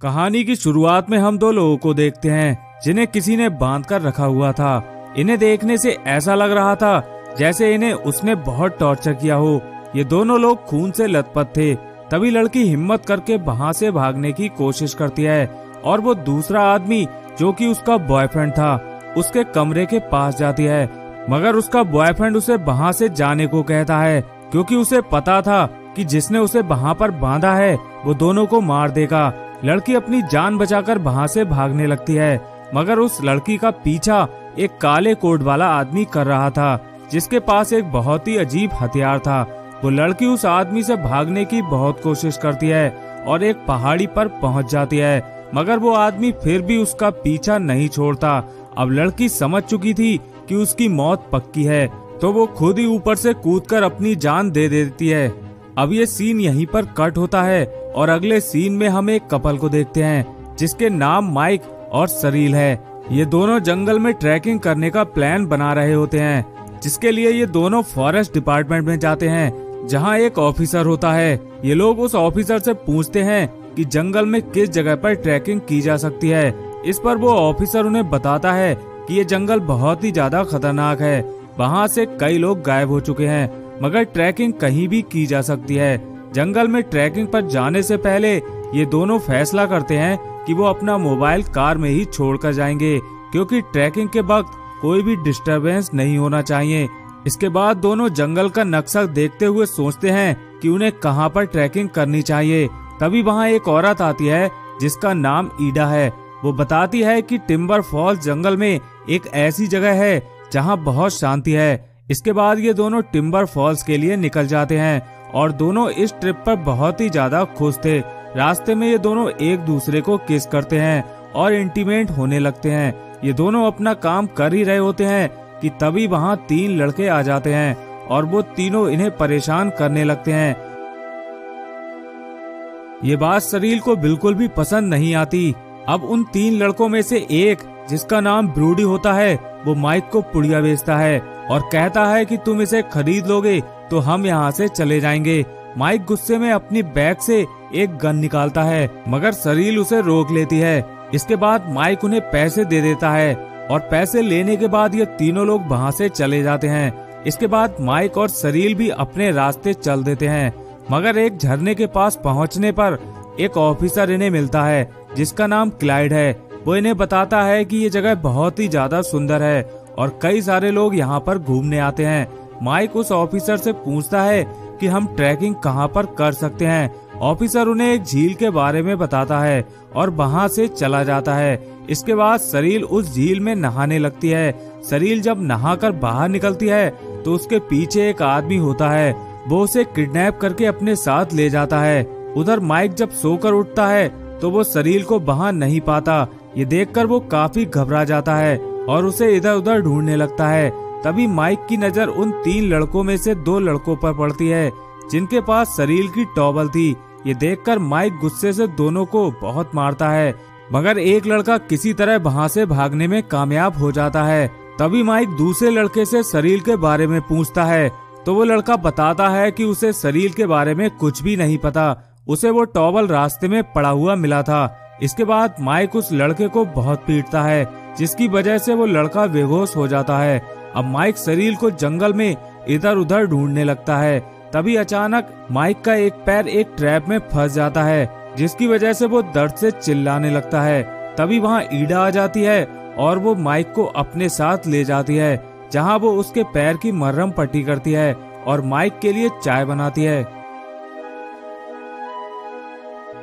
कहानी की शुरुआत में हम दो लोगों को देखते हैं जिन्हें किसी ने बांध कर रखा हुआ था। इन्हें देखने से ऐसा लग रहा था जैसे इन्हें उसने बहुत टॉर्चर किया हो। ये दोनों लोग खून से लथपथ थे। तभी लड़की हिम्मत करके वहां से भागने की कोशिश करती है और वो दूसरा आदमी जो कि उसका बॉयफ्रेंड था उसके कमरे के पास जाती है, मगर उसका बॉयफ्रेंड उसे वहां से जाने को कहता है क्योंकि उसे पता था कि जिसने उसे वहां पर बांधा है वो दोनों को मार देगा। लड़की अपनी जान बचाकर वहां से भागने लगती है, मगर उस लड़की का पीछा एक काले कोट वाला आदमी कर रहा था जिसके पास एक बहुत ही अजीब हथियार था। वो लड़की उस आदमी से भागने की बहुत कोशिश करती है और एक पहाड़ी पर पहुंच जाती है, मगर वो आदमी फिर भी उसका पीछा नहीं छोड़ता। अब लड़की समझ चुकी थी कि उसकी मौत पक्की है, तो वो खुद ही ऊपर से कूदकर अपनी जान दे देती है। अब ये सीन यहीं पर कट होता है और अगले सीन में हम एक कपल को देखते हैं जिसके नाम माइक और सरील है। ये दोनों जंगल में ट्रैकिंग करने का प्लान बना रहे होते हैं, जिसके लिए ये दोनों फॉरेस्ट डिपार्टमेंट में जाते हैं जहां एक ऑफिसर होता है। ये लोग उस ऑफिसर से पूछते हैं कि जंगल में किस जगह पर ट्रैकिंग की जा सकती है। इस पर वो ऑफिसर उन्हें बताता है कि ये जंगल बहुत ही ज्यादा खतरनाक है, वहाँ से कई लोग गायब हो चुके हैं, मगर ट्रैकिंग कहीं भी की जा सकती है। जंगल में ट्रैकिंग पर जाने से पहले ये दोनों फैसला करते हैं कि वो अपना मोबाइल कार में ही छोड़कर जाएंगे क्योंकि ट्रैकिंग के वक्त कोई भी डिस्टरबेंस नहीं होना चाहिए। इसके बाद दोनों जंगल का नक्शा देखते हुए सोचते हैं कि उन्हें कहां पर ट्रैकिंग करनी चाहिए। तभी वहां एक औरत आती है जिसका नाम ईडा है। वो बताती है कि टिम्बर फॉल्स जंगल में एक ऐसी जगह है जहां बहुत शांति है। इसके बाद ये दोनों टिम्बर फॉल्स के लिए निकल जाते हैं और दोनों इस ट्रिप पर बहुत ही ज्यादा खुश थे। रास्ते में ये दोनों एक दूसरे को किस करते हैं और इंटीमेट होने लगते हैं। ये दोनों अपना काम कर ही रहे होते हैं कि तभी वहाँ 3 लड़के आ जाते हैं और वो तीनों इन्हें परेशान करने लगते हैं। ये बात सरील को बिल्कुल भी पसंद नहीं आती। अब उन 3 लड़कों में से एक, जिसका नाम ब्रूडी होता है, वो माइक को पुड़िया बेचता है और कहता है कि तुम इसे खरीद लोगे तो हम यहाँ से चले जाएंगे। माइक गुस्से में अपनी बैग से एक गन निकालता है, मगर सरील उसे रोक लेती है। इसके बाद माइक उन्हें पैसे दे देता है और पैसे लेने के बाद ये तीनों लोग वहाँ से चले जाते हैं। इसके बाद माइक और सरील भी अपने रास्ते चल देते हैं, मगर एक झरने के पास पहुँचने पर एक ऑफिसर इन्हें मिलता है जिसका नाम क्लाइड है। वो इन्हें बताता है कि ये जगह बहुत ही ज्यादा सुंदर है और कई सारे लोग यहाँ पर घूमने आते हैं। माइक उस ऑफिसर से पूछता है कि हम ट्रैकिंग कहाँ पर कर सकते हैं। ऑफिसर उन्हें एक झील के बारे में बताता है और वहाँ से चला जाता है। इसके बाद सरील उस झील में नहाने लगती है। सरील जब नहाकर बाहर निकलती है तो उसके पीछे एक आदमी होता है। वो उसे किडनैप करके अपने साथ ले जाता है। उधर माइक जब सोकर उठता है तो वो सरील को वहाँ नहीं पाता। ये देखकर वो काफी घबरा जाता है और उसे इधर उधर ढूंढने लगता है। तभी माइक की नजर उन 3 लड़कों में से 2 लड़कों पर पड़ती है जिनके पास सरील की टॉवल थी। ये देखकर माइक गुस्से से दोनों को बहुत मारता है, मगर एक लड़का किसी तरह वहाँ से भागने में कामयाब हो जाता है। तभी माइक दूसरे लड़के से सरील के बारे में पूछता है तो वो लड़का बताता है कि उसे सरील के बारे में कुछ भी नहीं पता। उसे वो टॉवल रास्ते में पड़ा हुआ मिला था। इसके बाद माइक उस लड़के को बहुत पीटता है जिसकी वजह से वो लड़का बेहोश हो जाता है। अब माइक सरील को जंगल में इधर उधर ढूंढने लगता है। तभी अचानक माइक का एक पैर एक ट्रैप में फंस जाता है जिसकी वजह से वो दर्द से चिल्लाने लगता है। तभी वहाँ ईडा आ जाती है और वो माइक को अपने साथ ले जाती है जहाँ वो उसके पैर की मरहम पट्टी करती है और माइक के लिए चाय बनाती है।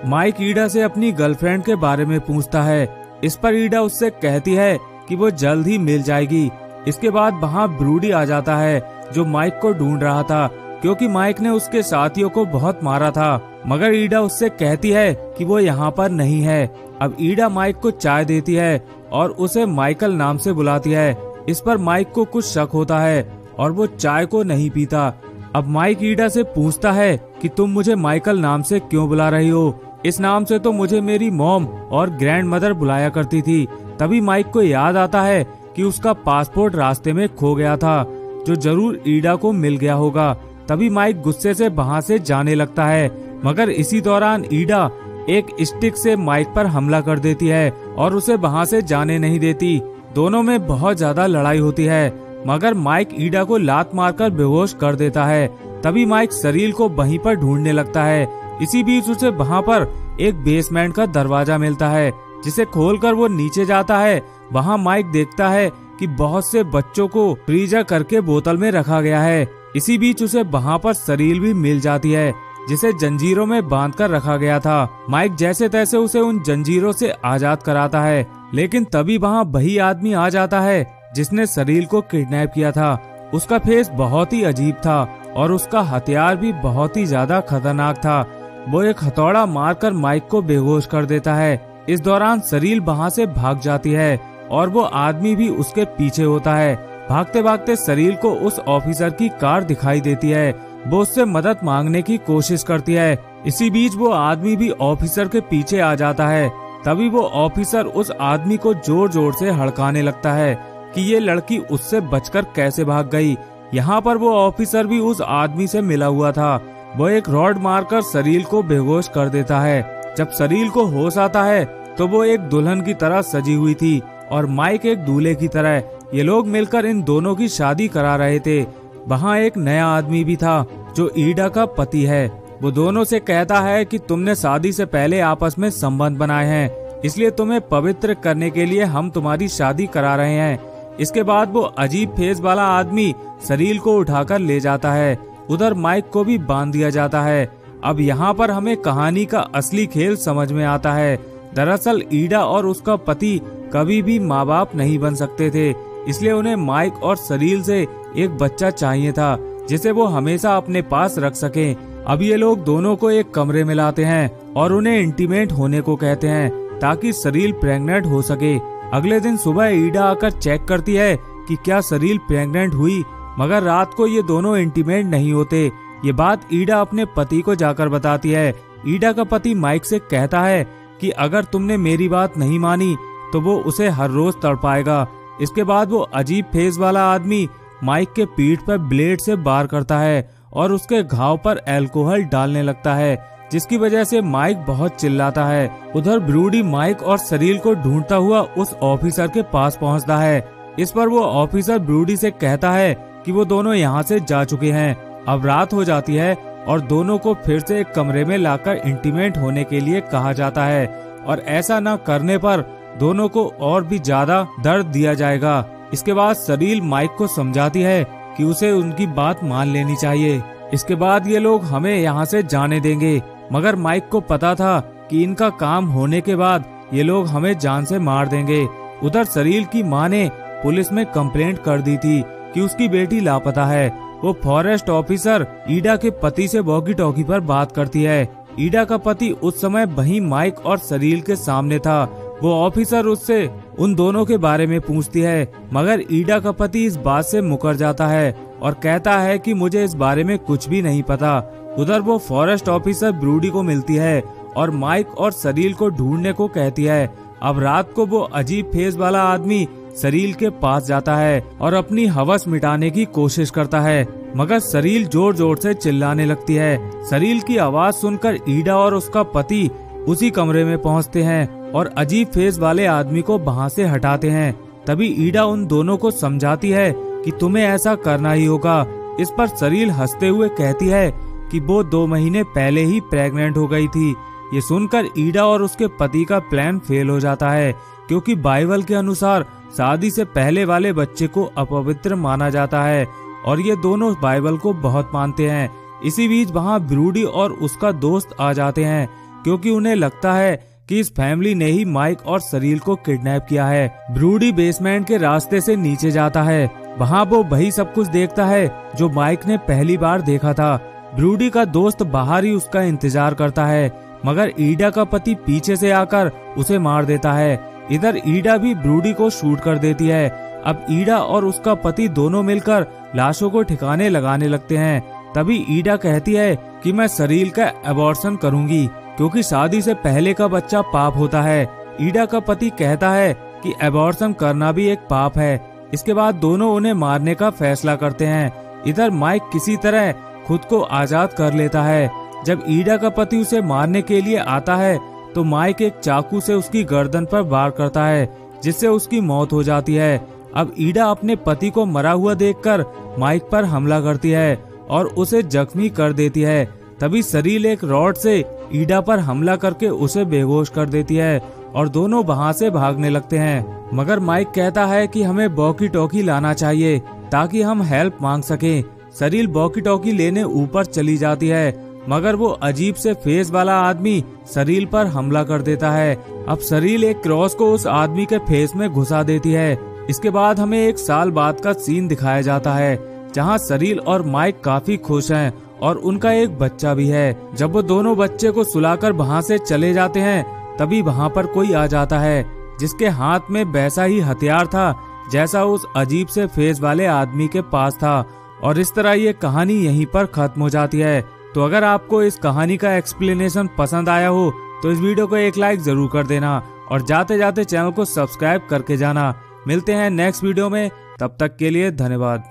माइक ईडा से अपनी गर्लफ्रेंड के बारे में पूछता है। इस पर ईडा उससे कहती है कि वो जल्द ही मिल जाएगी। इसके बाद वहाँ ब्रूडी आ जाता है जो माइक को ढूंढ रहा था क्योंकि माइक ने उसके साथियों को बहुत मारा था, मगर ईडा उससे कहती है कि वो यहाँ पर नहीं है। अब ईडा माइक को चाय देती है और उसे माइकल नाम से बुलाती है। इस पर माइक को कुछ शक होता है और वो चाय को नहीं पीता। अब माइक ईडा से पूछता है कि तुम मुझे माइकल नाम से क्यों बुला रही हो? इस नाम से तो मुझे मेरी मॉम और ग्रैंड मदर बुलाया करती थी। तभी माइक को याद आता है कि उसका पासपोर्ट रास्ते में खो गया था जो जरूर ईडा को मिल गया होगा। तभी माइक गुस्से से वहाँ से जाने लगता है, मगर इसी दौरान ईडा एक स्टिक से माइक पर हमला कर देती है और उसे वहाँ से जाने नहीं देती। दोनों में बहुत ज्यादा लड़ाई होती है, मगर माइक ईडा को लात मारकर बेहोश कर देता है। तभी माइक सरील को वहीं पर ढूंढने लगता है। इसी बीच उसे वहाँ पर एक बेसमेंट का दरवाजा मिलता है, जिसे खोलकर वो नीचे जाता है। वहाँ माइक देखता है कि बहुत से बच्चों को फ्रीजर करके बोतल में रखा गया है। इसी बीच उसे वहाँ पर सरील भी मिल जाती है, जिसे जंजीरों में बांधकर रखा गया था। माइक जैसे तैसे उसे उन जंजीरों से आजाद कराता है, लेकिन तभी वहाँ वही आदमी आ जाता है जिसने सरील को किडनैप किया था। उसका फेस बहुत ही अजीब था और उसका हथियार भी बहुत ही ज्यादा खतरनाक था। वो एक हथौड़ा मारकर माइक को बेहोश कर देता है। इस दौरान सरील वहाँ से भाग जाती है और वो आदमी भी उसके पीछे होता है। भागते भागते सरील को उस ऑफिसर की कार दिखाई देती है। वो उससे मदद मांगने की कोशिश करती है। इसी बीच वो आदमी भी ऑफिसर के पीछे आ जाता है। तभी वो ऑफिसर उस आदमी को जोर जोर से हड़काने लगता है कि ये लड़की उससे बचकर कैसे भाग गई। यहाँ पर वो ऑफिसर भी उस आदमी से मिला हुआ था। वो एक रॉड मारकर सरील को बेहोश कर देता है। जब सरील को होश आता है तो वो एक दुल्हन की तरह सजी हुई थी और माइक एक दूल्हे की तरह। ये लोग मिलकर इन दोनों की शादी करा रहे थे। वहाँ एक नया आदमी भी था जो ईडा का पति है। वो दोनों से कहता है कि तुमने शादी से पहले आपस में संबंध बनाए हैं, इसलिए तुम्हें पवित्र करने के लिए हम तुम्हारी शादी करा रहे हैं। इसके बाद वो अजीब फेस वाला आदमी सरील को उठाकर ले जाता है। उधर माइक को भी बांध दिया जाता है। अब यहाँ पर हमें कहानी का असली खेल समझ में आता है। दरअसल ईडा और उसका पति कभी भी माँ बाप नहीं बन सकते थे, इसलिए उन्हें माइक और सरील से एक बच्चा चाहिए था जिसे वो हमेशा अपने पास रख सकें। अब ये लोग दोनों को एक कमरे में लाते हैं और उन्हें इंटीमेट होने को कहते हैं ताकि सरील प्रेग्नेंट हो सके। अगले दिन सुबह ईडा आकर चेक करती है कि क्या सरील प्रेग्नेंट हुई, मगर रात को ये दोनों इंटीमेट नहीं होते। ये बात ईडा अपने पति को जाकर बताती है। ईडा का पति माइक से कहता है कि अगर तुमने मेरी बात नहीं मानी तो वो उसे हर रोज तड़पाएगा। इसके बाद वो अजीब फेस वाला आदमी माइक के पीठ पर ब्लेड से वार करता है और उसके घाव पर अल्कोहल डालने लगता है, जिसकी वजह से माइक बहुत चिल्लाता है। उधर ब्रूडी माइक और सरील को ढूंढता हुआ उस ऑफिसर के पास पहुंचता है। इस पर वो ऑफिसर ब्रूडी से कहता है कि वो दोनों यहाँ से जा चुके हैं। अब रात हो जाती है और दोनों को फिर से एक कमरे में लाकर इंटीमेट होने के लिए कहा जाता है, और ऐसा न करने पर दोनों को और भी ज्यादा दर्द दिया जाएगा। इसके बाद सरील माइक को समझाती है कि उसे उनकी बात मान लेनी चाहिए। इसके बाद ये लोग हमें यहाँ से जाने देंगे, मगर माइक को पता था कि इनका काम होने के बाद ये लोग हमें जान से मार देंगे। उधर सरील की माँ ने पुलिस में कंप्लेंट कर दी थी कि उसकी बेटी लापता है। वो फॉरेस्ट ऑफिसर ईडा के पति से वॉकी टॉकी पर बात करती है। ईडा का पति उस समय वहीं माइक और सरील के सामने था। वो ऑफिसर उससे उन दोनों के बारे में पूछती है, मगर ईडा का पति इस बात से मुकर जाता है और कहता है कि मुझे इस बारे में कुछ भी नहीं पता। उधर वो फॉरेस्ट ऑफिसर ब्रूडी को मिलती है और माइक और सरील को ढूंढने को कहती है। अब रात को वो अजीब फेस वाला आदमी सरील के पास जाता है और अपनी हवस मिटाने की कोशिश करता है, मगर सरील जोर जोर से चिल्लाने लगती है। सरील की आवाज सुनकर ईडा और उसका पति उसी कमरे में पहुंचते हैं और अजीब फेस वाले आदमी को वहां से हटाते हैं। तभी ईडा उन दोनों को समझाती है कि तुम्हें ऐसा करना ही होगा। इस पर सरील हंसते हुए कहती है कि वो 2 महीने पहले ही प्रेग्नेंट हो गई थी। ये सुनकर ईडा और उसके पति का प्लान फेल हो जाता है, क्योंकि बाइबल के अनुसार शादी से पहले वाले बच्चे को अपवित्र माना जाता है और ये दोनों बाइबल को बहुत मानते हैं। इसी बीच वहाँ ब्रूडी और उसका दोस्त आ जाते हैं, क्योंकि उन्हें लगता है कि इस फैमिली ने ही माइक और सरील को किडनैप किया है। ब्रूडी बेसमेंट के रास्ते से नीचे जाता है। वहाँ वो वही सब कुछ देखता है जो माइक ने पहली बार देखा था। ब्रूडी का दोस्त बाहर ही उसका इंतजार करता है, मगर ईडा का पति पीछे से आकर उसे मार देता है। इधर ईडा भी ब्रूडी को शूट कर देती है। अब ईडा और उसका पति दोनों मिलकर लाशों को ठिकाने लगाने लगते हैं। तभी ईडा कहती है कि मैं सरील का अबॉर्शन करूंगी, क्योंकि शादी से पहले का बच्चा पाप होता है। ईडा का पति कहता है कि अबॉर्शन करना भी एक पाप है। इसके बाद दोनों उन्हें मारने का फैसला करते हैं। इधर माइक किसी तरह खुद को आजाद कर लेता है। जब ईडा का पति उसे मारने के लिए आता है तो माइक एक चाकू से उसकी गर्दन पर वार करता है, जिससे उसकी मौत हो जाती है। अब ईडा अपने पति को मरा हुआ देखकर माइक पर हमला करती है और उसे जख्मी कर देती है। तभी सरील एक रॉड से ईडा पर हमला करके उसे बेहोश कर देती है और दोनों वहां से भागने लगते हैं। मगर माइक कहता है कि हमें वॉकी टॉकी लाना चाहिए ताकि हम हेल्प मांग सकें। सरील वॉकी टॉकी लेने ऊपर चली जाती है, मगर वो अजीब से फेस वाला आदमी सरील पर हमला कर देता है। अब सरील एक क्रॉस को उस आदमी के फेस में घुसा देती है। इसके बाद हमें 1 साल बाद का सीन दिखाया जाता है, जहां सरील और माइक काफी खुश हैं और उनका एक बच्चा भी है। जब वो दोनों बच्चे को सुलाकर वहां से चले जाते हैं, तभी वहां पर कोई आ जाता है जिसके हाथ में वैसा ही हथियार था जैसा उस अजीब से फेस वाले आदमी के पास था। और इस तरह ये कहानी यहीं पर खत्म हो जाती है। तो अगर आपको इस कहानी का एक्सप्लेनेशन पसंद आया हो तो इस वीडियो को एक लाइक जरूर कर देना और जाते जाते चैनल को सब्सक्राइब करके जाना। मिलते हैं नेक्स्ट वीडियो में, तब तक के लिए धन्यवाद।